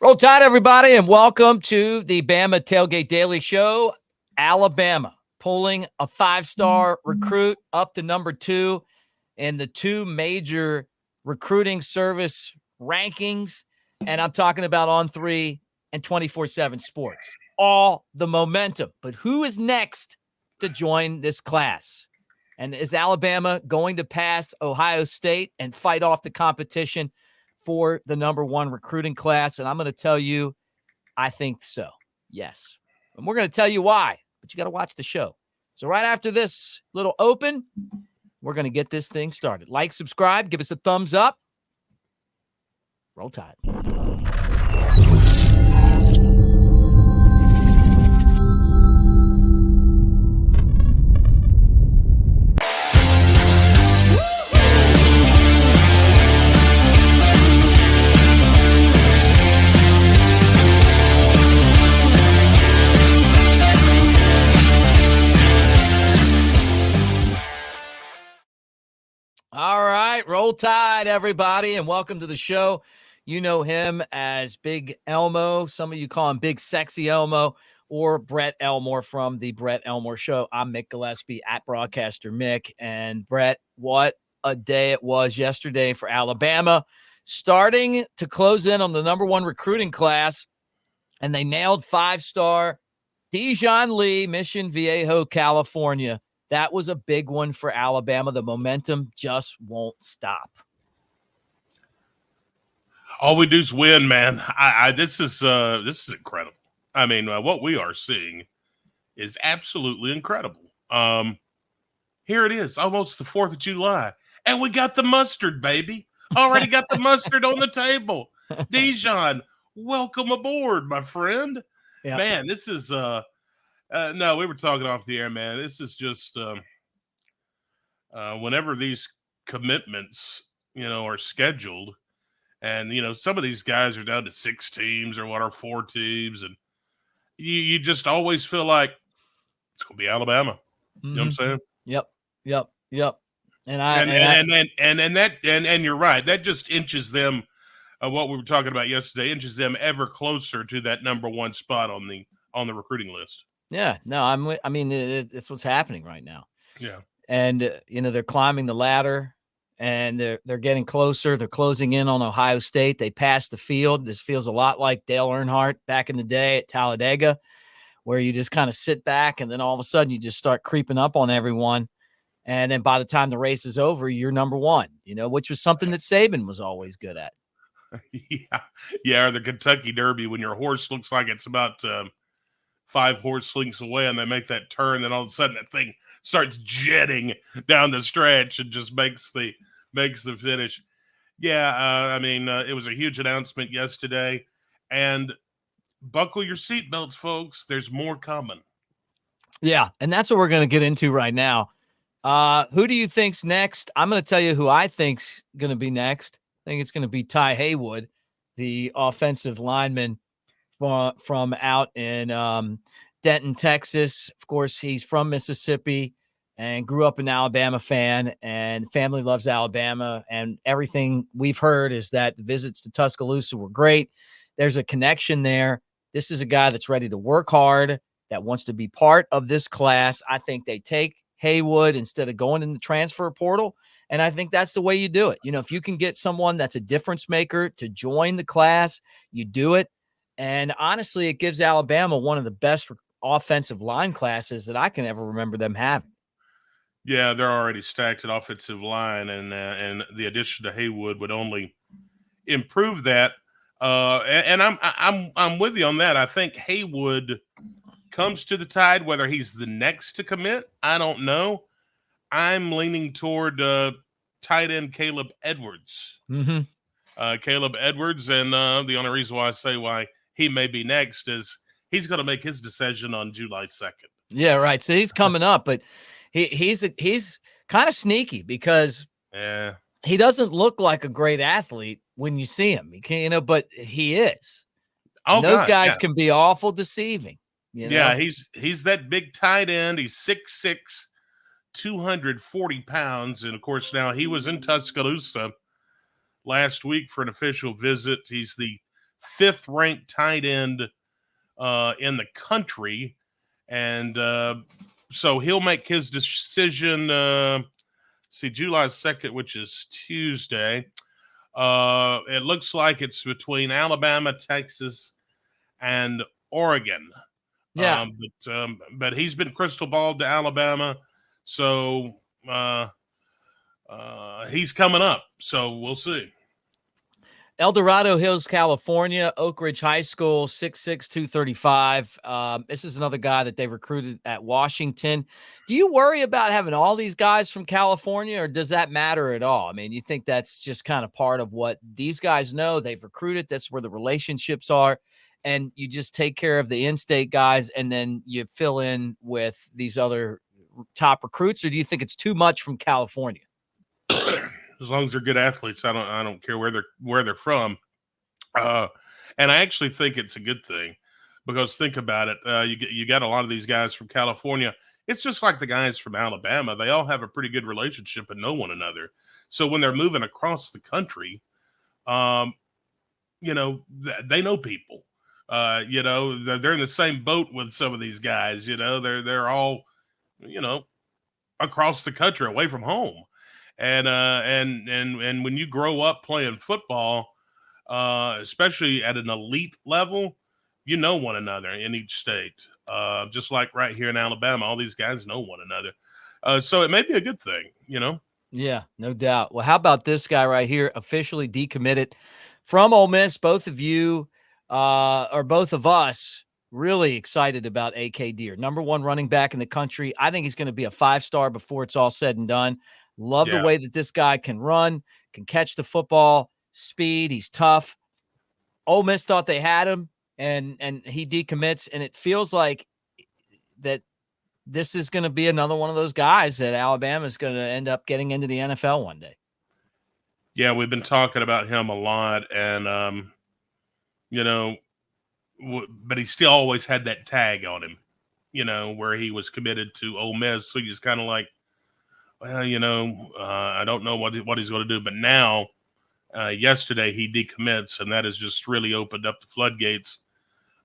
Roll Tide, everybody, and welcome to the Bama Tailgate Daily Show. Alabama pulling a five-star recruit up to number 2 in the 2 major recruiting service rankings, and I'm talking about On3 and 24/7 Sports. All the momentum. But who is next to join this class? And is Alabama going to pass Ohio State and fight off the competition for the number 1 recruiting class? And I'm going to tell you, I think so. Yes. And we're going to tell you why, but you got to watch the show. So right after this little open, we're going to get this thing started. Like, subscribe, give us a thumbs up. Roll Tide. All right, Roll Tide, everybody, and welcome to the show. You know him as Big Elmo. Some of you call him Big Sexy Elmo or Brett Elmore from the Brett Elmore Show. I'm Mick Gillespie at Broadcaster Mick. And Brett, what a day it was yesterday for Alabama, starting to close in on the number 1 recruiting class, and they nailed 5-star Dijon Lee, Mission Viejo, California. That was a big one for Alabama. The momentum just won't stop. All we do is win, man. This is incredible. I mean, what we are seeing is absolutely incredible. Here it is, almost the 4th of July, and we got the mustard, baby. Already got the mustard on the table. Dijon, welcome aboard, my friend. Yep. Man, this is no, we were talking off the air, man. This is just whenever these commitments, are scheduled, and some of these guys are down to 6 teams or 4 teams, and you just always feel like it's gonna be Alabama. You know what I'm saying? Yep. And you're right. That just inches them. What we were talking about yesterday inches them ever closer to that number 1 spot on the recruiting list. Yeah, no, it's what's happening right now. Yeah. And, they're climbing the ladder, and they're getting closer. They're closing in on Ohio State. They passed the field. This feels a lot like Dale Earnhardt back in the day at Talladega, where you just kind of sit back, and then all of a sudden you just start creeping up on everyone. And then by the time the race is over, you're number 1, which was something that Saban was always good at. Yeah, or the Kentucky Derby, when your horse looks like it's about 5 horse lengths away, and they make that turn, and all of a sudden that thing starts jetting down the stretch and just makes the finish. Yeah, it was a huge announcement yesterday, and buckle your seatbelts, folks. There's more coming. Yeah, and that's what we're going to get into right now. Who do you think's next? I'm going to tell you who I think's going to be next. I think it's going to be Ty Haywood, the offensive lineman from out in Denton, Texas. Of course, he's from Mississippi and grew up an Alabama fan, and family loves Alabama. And everything we've heard is that the visits to Tuscaloosa were great. There's a connection there. This is a guy that's ready to work hard, that wants to be part of this class. I think they take Haywood instead of going in the transfer portal. And I think that's the way you do it. If you can get someone that's a difference maker to join the class, you do it. And honestly, it gives Alabama one of the best offensive line classes that I can ever remember them having. Yeah, they're already stacked at offensive line, and the addition to Haywood would only improve that. And I'm with you on that. I think Haywood comes to the Tide. Whether he's the next to commit, I don't know. I'm leaning toward tight end Kaleb Edwards. Mm-hmm. Kaleb Edwards, and the only reason why I say why he may be next is he's going to make his decision on July 2nd. Yeah, right. So he's coming up, but he's kind of sneaky because he doesn't look like a great athlete when you see him. He can't, but he is. Those guys can be awful deceiving. Yeah, he's that big tight end. He's 6'6", 240 pounds, and of course now he was in Tuscaloosa last week for an official visit. He's the fifth ranked tight end in the country. And so he'll make his decision, July 2nd, which is Tuesday. It looks like it's between Alabama, Texas, and Oregon. Yeah. But he's been crystal balled to Alabama, so he's coming up. So we'll see. El Dorado Hills, California, Oak Ridge High School, 6'6", 235. This is another guy that they recruited at Washington. Do you worry about having all these guys from California, or does that matter at all? I mean, you think that's just kind of part of what these guys know? They've recruited. That's where the relationships are. And you just take care of the in-state guys, and then you fill in with these other top recruits, or do you think it's too much from California? As long as they're good athletes, I don't care where they're from. And I actually think it's a good thing, because think about it. You got a lot of these guys from California. It's just like the guys from Alabama. They all have a pretty good relationship and know one another. So when they're moving across the country, they know people. They're in the same boat with some of these guys. They're all, across the country, away from home. And when you grow up playing football, especially at an elite level, you know one another in each state. Just like right here in Alabama, all these guys know one another. So it may be a good thing, Yeah, no doubt. Well, how about this guy right here, officially decommitted from Ole Miss? Both of you, or both of us, really excited about AK Deer. Number one running back in the country. I think he's going to be a 5-star before it's all said and done. Love the way that this guy can run, can catch the football, speed. He's tough. Ole Miss thought they had him, and he decommits, and it feels like that this is going to be another one of those guys that Alabama is going to end up getting into the NFL one day. Yeah, we've been talking about him a lot, and but he still always had that tag on him, where he was committed to Ole Miss. So he's kind of like, well, I don't know what he's going to do. But now, yesterday he decommits, and that has just really opened up the floodgates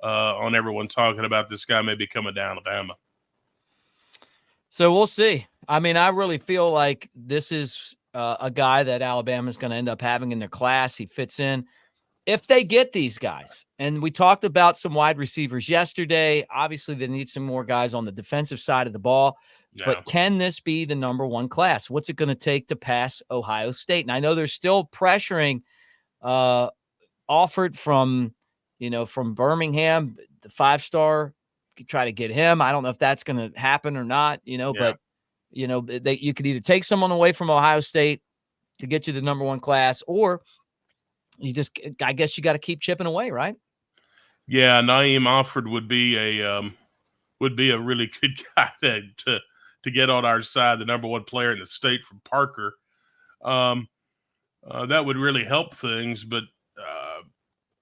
on everyone talking about this guy may be coming to Alabama. So we'll see. I mean, I really feel like this is a guy that Alabama is going to end up having in their class. He fits in. If they get these guys, and we talked about some wide receivers yesterday, obviously they need some more guys on the defensive side of the ball. Yeah. But can this be the number one class? What's it going to take to pass Ohio State? And I know they're still pressuring offered from Birmingham, the 5-star, try to get him. I don't know if that's going to happen or not, but you could either take someone away from Ohio State to get you the number one class, or I guess you got to keep chipping away, right? Yeah, Naeem Offord would be a really good guy to get on our side, the number one player in the state from Parker. That would really help things, but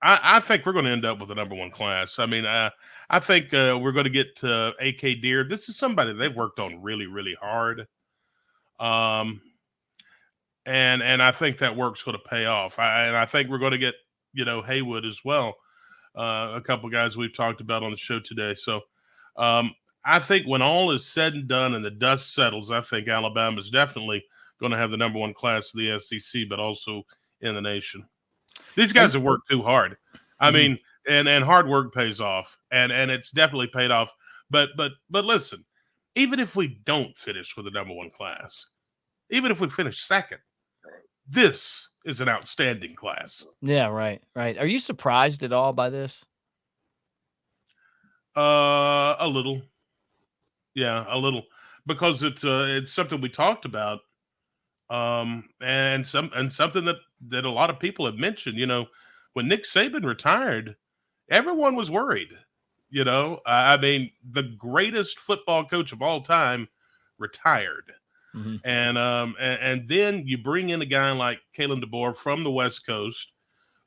I think we're going to end up with the number one class. I mean, I think we're going to get AK Deer. This is somebody they've worked on really, really hard. And I think that work's going to pay off. And I think we're going to get, Haywood as well. A couple guys we've talked about on the show today. So I think when all is said and done and the dust settles, I think Alabama is definitely going to have the number one class of the SEC, but also in the nation. These guys have worked too hard. I mean, and hard work pays off, and it's definitely paid off. But listen, even if we don't finish with the number one class, even if we finish second, this is an outstanding class. Yeah, right. Are you surprised at all by this? A little. Yeah, a little, because it's something we talked about, and something that a lot of people have mentioned. When Nick Saban retired, everyone was worried. I mean, the greatest football coach of all time retired. Mm-hmm. And then you bring in a guy like Kalen DeBoer from the West Coast,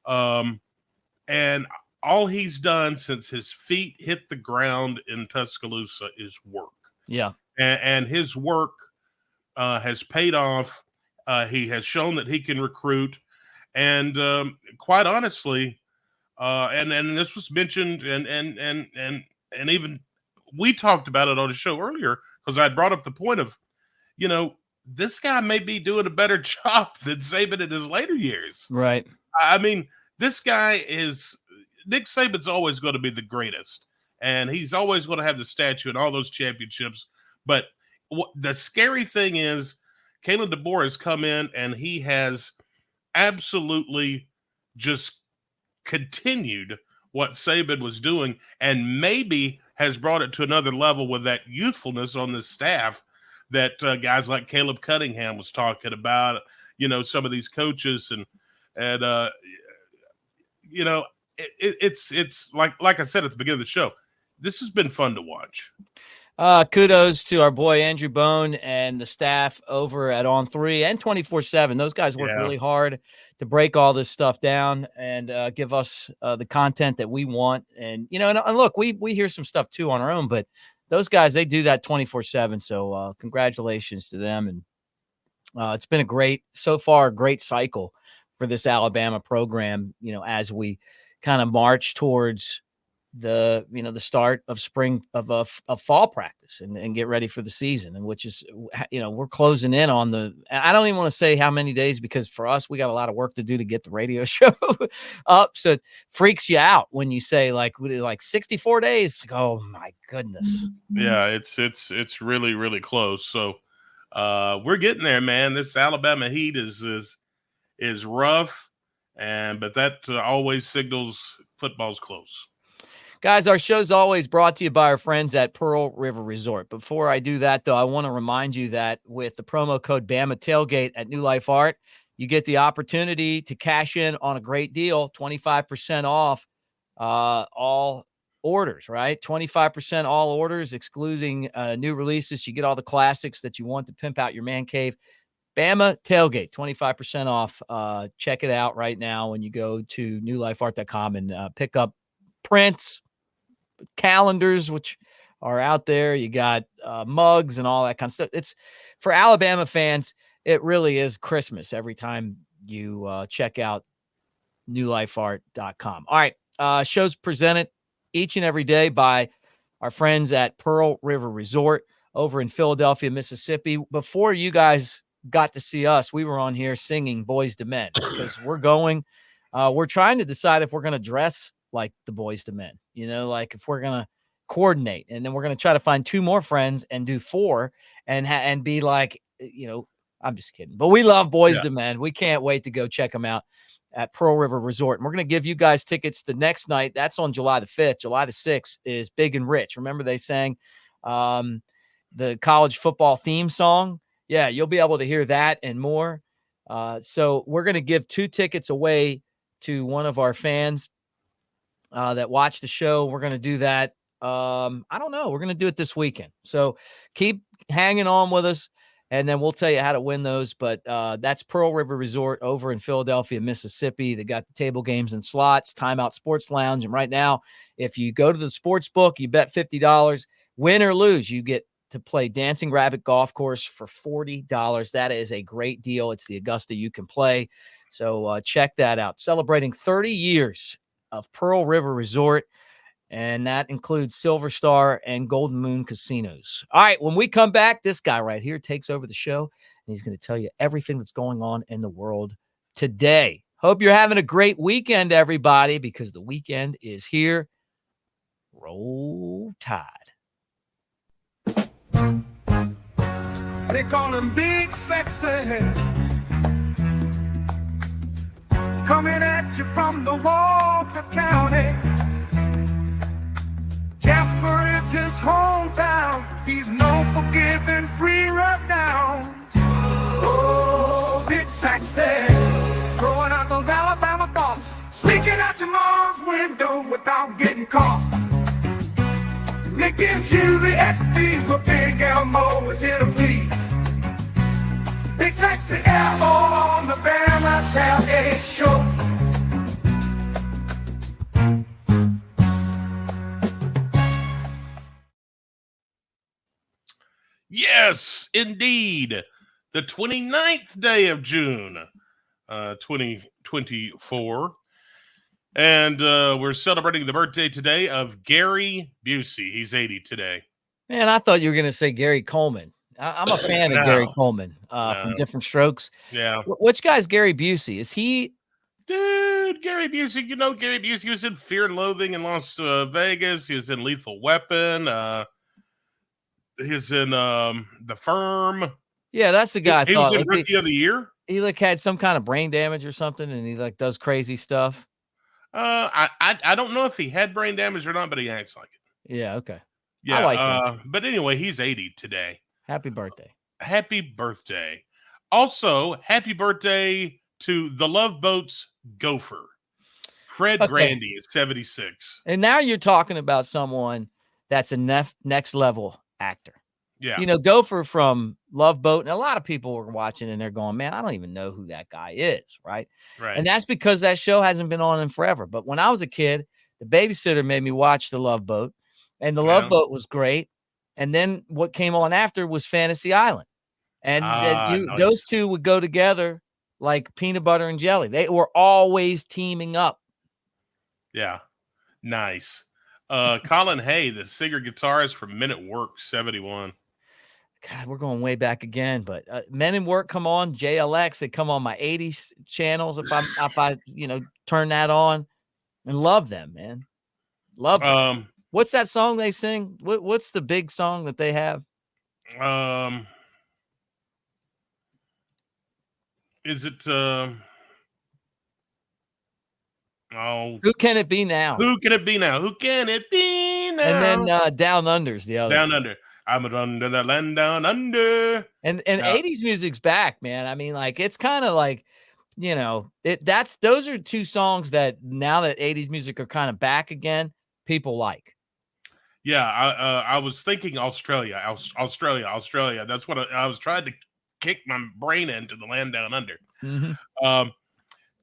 and all he's done since his feet hit the ground in Tuscaloosa is work. Yeah, and his work has paid off. He has shown that he can recruit, and quite honestly, And this was mentioned, and even we talked about it on the show earlier because I brought up the point of, this guy may be doing a better job than Saban in his later years. Right. I mean, this guy Nick Saban's always going to be the greatest, and he's always going to have the statue and all those championships. But the scary thing is, Kalen DeBoer has come in and he has absolutely just continued what Saban was doing, and maybe has brought it to another level with that youthfulness on the staff that guys like Caleb Cunningham was talking about. Some of these coaches and it's like I said at the beginning of the show, this has been fun to watch. Kudos to our boy Andrew Bone and the staff over at On 3 and 24/7. Those guys work really hard to break all this stuff down and give us the content that we want. And and look, we hear some stuff too on our own, but those guys, they do that 24/7. So congratulations to them. And it's been a great cycle for this Alabama program. As we kind of march towards the start of spring of fall practice and get ready for the season, and which is we're closing in on I don't even want to say how many days, because for us we got a lot of work to do to get the radio show up, so it freaks you out when you say like 64 days. Oh my goodness. Yeah, it's really, really close. So we're getting there, man. This Alabama heat is rough, but that always signals football's close. Guys, our show's always brought to you by our friends at Pearl River Resort. Before I do that, though, I want to remind you that with the promo code Bama Tailgate at New Life Art, you get the opportunity to cash in on a great deal, 25% off all orders, right? 25% all orders, excluding new releases. You get all the classics that you want to pimp out your man cave. Bama Tailgate, 25% off. Check it out right now when you go to newlifeart.com and pick up prints, calendars, which are out there. You got mugs and all that kind of stuff. It's for Alabama fans. It really is Christmas every time you check out newlifeart.com. All right. Shows presented each and every day by our friends at Pearl River Resort over in Philadelphia, Mississippi. Before you guys got to see us, we were on here singing Boys to Men because we're trying to decide if we're going to dress like the Boys to Men, like if we're going to coordinate, and then we're going to try to find 2 more friends and do 4 and be like, I'm just kidding, but we love Boys to Men. We can't wait to go check them out at Pearl River Resort. And we're going to give you guys tickets the next night. That's on July the 5th. July the 6th is Big and Rich. Remember they sang the college football theme song? Yeah, you'll be able to hear that and more. So we're going to give 2 tickets away to one of our fans that watch the show. We're going to do that. I don't know. We're going to do it this weekend. So keep hanging on with us, and then we'll tell you how to win those. But that's Pearl River Resort over in Philadelphia, Mississippi. They got the table games and slots, Timeout Sports Lounge. And right now, if you go to the sports book, you bet $50, win or lose, you get to play Dancing Rabbit Golf Course for $40. That is a great deal. It's the Augusta you can play. So check that out. Celebrating 30 years of Pearl River Resort, and that includes Silver Star and Golden Moon casinos. All right, when we come back, this guy right here takes over the show, and he's going to tell you everything that's going on in the world today. Hope you're having a great weekend, everybody, because the weekend is here. Roll Tide. They call him Big Sexy, coming at you from the Walker County. Jasper is his hometown. He's known for giving free rundowns. Oh, Big Sexy, throwing out those Alabama thoughts, sneaking out your mom's window without getting caught. Nick gives you the XPs, but Big Elmo is here to please. Big Sexy Elmo on the Bama Tailgate Show. Yes, indeed. The 29th day of June, 2024. And we're celebrating the birthday today of Gary Busey. He's 80 today. Man, I thought you were going to say Gary Coleman. I'm a fan of Gary No. Coleman from Different Strokes. Yeah. Which guy's Gary Busey? Is he? Dude, Gary Busey, Gary Busey was in Fear and Loathing in Las Vegas. He was in Lethal Weapon. He's in The Firm. Yeah, that's the guy. He was in Rookie of the Year. He like had some kind of brain damage or something, and he like does crazy stuff. I don't know if he had brain damage or not, but he acts like it. Yeah, okay. Yeah, I like him. But anyway, he's 80 today. Happy birthday. Happy birthday. Also, happy birthday to the Love Boat's gopher. Fred Grandy is 76. And now you're talking about someone that's a next level actor. Yeah. You know, Gopher from Love Boat, and a lot of people were watching and they're going, man, I don't even know who that guy is, right? Right. And that's because that show hasn't been on in forever. But when I was a kid, the babysitter made me watch the Love Boat, and the Love Boat was great. And then what came on after was Fantasy Island. And nice. Those two would go together like peanut butter and jelly. They were always teaming up. Yeah. Nice. Colin Hay, the singer guitarist from Men at Work, 71. God, we're going way back again, but Men in Work come on, JLX, they come on my 80s channels if I turn that on, and love them, man. Love them. What's that song they sing? What's the big song that they have? Is it Who Can It Be Now? Who Can It Be Now? Who Can It Be Now? And then Down Under's the other. Down Under. I'm under the land down under. And 80s music's back, man. I mean, like, it's kind of like, those are two songs that now that 80s music are kind of back again, people like. Yeah, I was thinking Australia. That's what I was trying to kick my brain into, the land down under. Mm-hmm.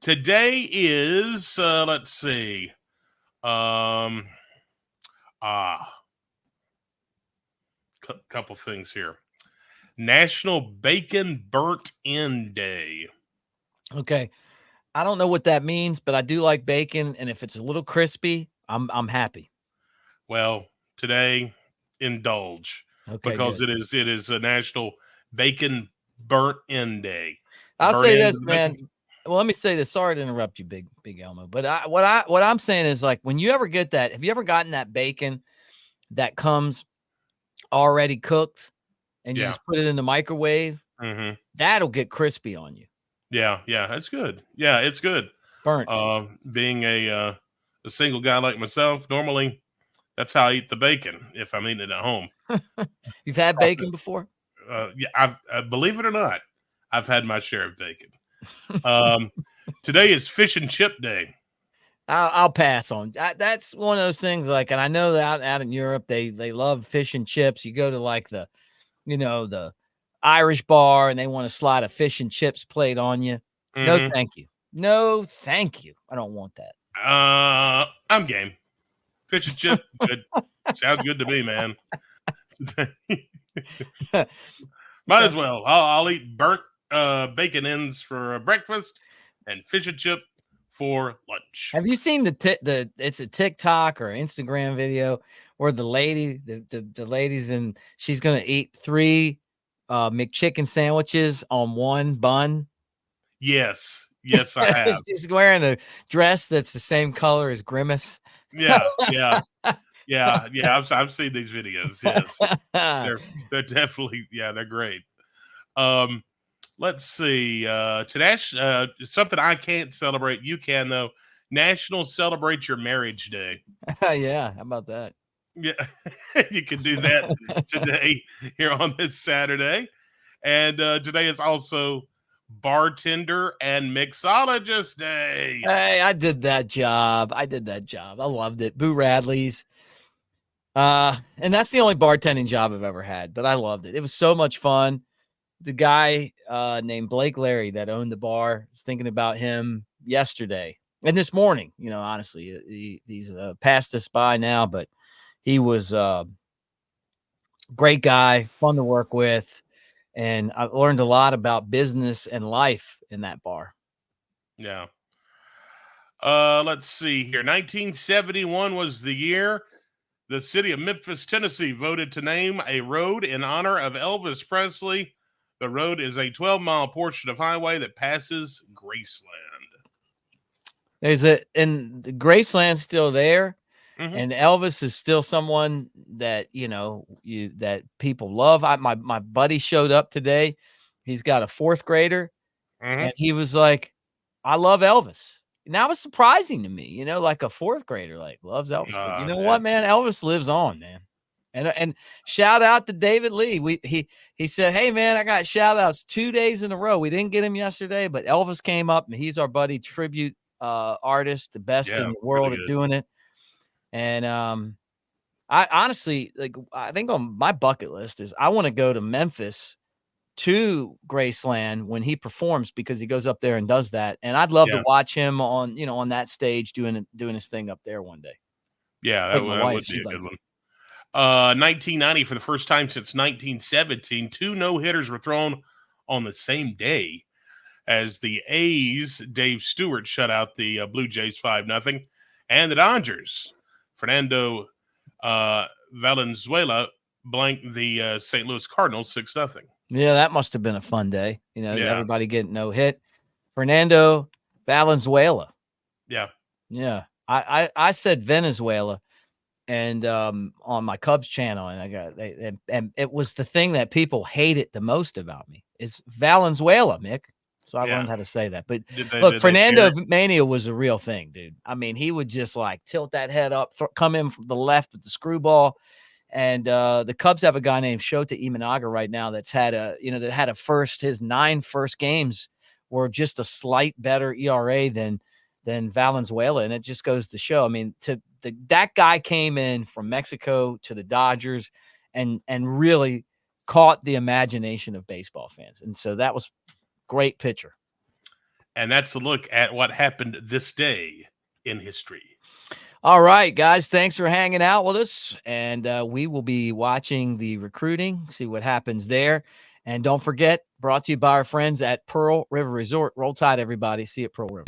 Today is let's see. Couple things here. National Bacon Burnt End Day. Okay. I don't know what that means, but I do like bacon, and if it's a little crispy, I'm happy. Well, today indulge. Okay, because good. it is a National Bacon Burnt End Day. I'll say this, man. Well, let me say this. Sorry to interrupt you, Big Elmo. But what I'm saying is, like, when you ever get that, have you ever gotten that bacon that comes already cooked and you just put it in the microwave? Mm-hmm. That'll get crispy on you. Yeah, that's good. Yeah, it's good. Burnt. Being a single guy like myself, normally that's how I eat the bacon if I'm eating it at home. You've had bacon before? Yeah, I believe it or not, I've had my share of bacon. Today is Fish and Chip Day. I'll pass on. That's one of those things. Like, and I know that out in Europe, they love fish and chips. You go to like the Irish bar, and they want to slide a fish and chips plate on you. Mm-hmm. No, thank you. No, thank you. I don't want that. I'm game. Fish and chip, good. Sounds good to me, man. Might as well. I'll eat burnt bacon ends for breakfast and fish and chip for lunch. Have you seen it's a TikTok or Instagram video where the lady's and she's gonna eat 3 McChicken sandwiches on one bun? Yes, I have. She's wearing a dress that's the same color as Grimace. Yeah. I've seen these videos. Yes, they're definitely they're great. Let's see. Today, something I can't celebrate. You can though. National Celebrate Your Marriage Day. Yeah, how about that? Yeah, you can do that today here on this Saturday, and today is also Bartender and Mixologist Day. Hey, I did that job. I loved it. Boo Radley's. And that's the only bartending job I've ever had, but I loved it. It was so much fun. The guy named Blake Larry that owned the bar, I was thinking about him yesterday and this morning. Honestly, he's passed us by now, but he was a great guy, fun to work with. And I learned a lot about business and life in that bar. Yeah. Let's see here. 1971 was the year the city of Memphis, Tennessee voted to name a road in honor of Elvis Presley. The road is a 12-mile portion of highway that passes Graceland. And Graceland's still there. Mhm. And Elvis is still someone that, that people love. My buddy showed up today. He's got a 4th grader. Mhm. And he was like, I love Elvis. And that was surprising to me, like a 4th grader, like loves Elvis. But you know what, man? Elvis lives on, man. And shout out to David Lee. He said, hey, man, I got shout outs 2 days in a row. We didn't get him yesterday, but Elvis came up, and he's our buddy tribute artist, the best in the world really at doing it. And I honestly, I think on my bucket list is I want to go to Memphis to Graceland when he performs, because he goes up there and does that. And I'd love to watch him on, on that stage doing his thing up there one day. Yeah, that would be a good one. 1990, for the first time since 1917, 2 no-hitters were thrown on the same day, as the A's, Dave Stewart, shut out the Blue Jays 5-0, and the Dodgers, Fernando Valenzuela, blanked the St. Louis Cardinals 6-0. Yeah, that must have been a fun day. Everybody getting no hit. Fernando Valenzuela. Yeah. Yeah. I said Venezuela and on my Cubs channel, and and it was the thing that people hated the most about me is Valenzuela, Mick. So I learned how to say that. But look, Fernando Mania was a real thing, dude. I mean, he would just like tilt that head up, come in from the left with the screwball. And the Cubs have a guy named Shota Imanaga right now that's had his 9 first games were just a slight better ERA than Valenzuela. And it just goes to show, I mean, that guy came in from Mexico to the Dodgers and really caught the imagination of baseball fans. And so that was great pitcher. And that's a look at what happened this day in history. All right, guys, thanks for hanging out with us. And we will be watching the recruiting, see what happens there. And don't forget, brought to you by our friends at Pearl River Resort. Roll Tide, everybody. See you at Pearl River.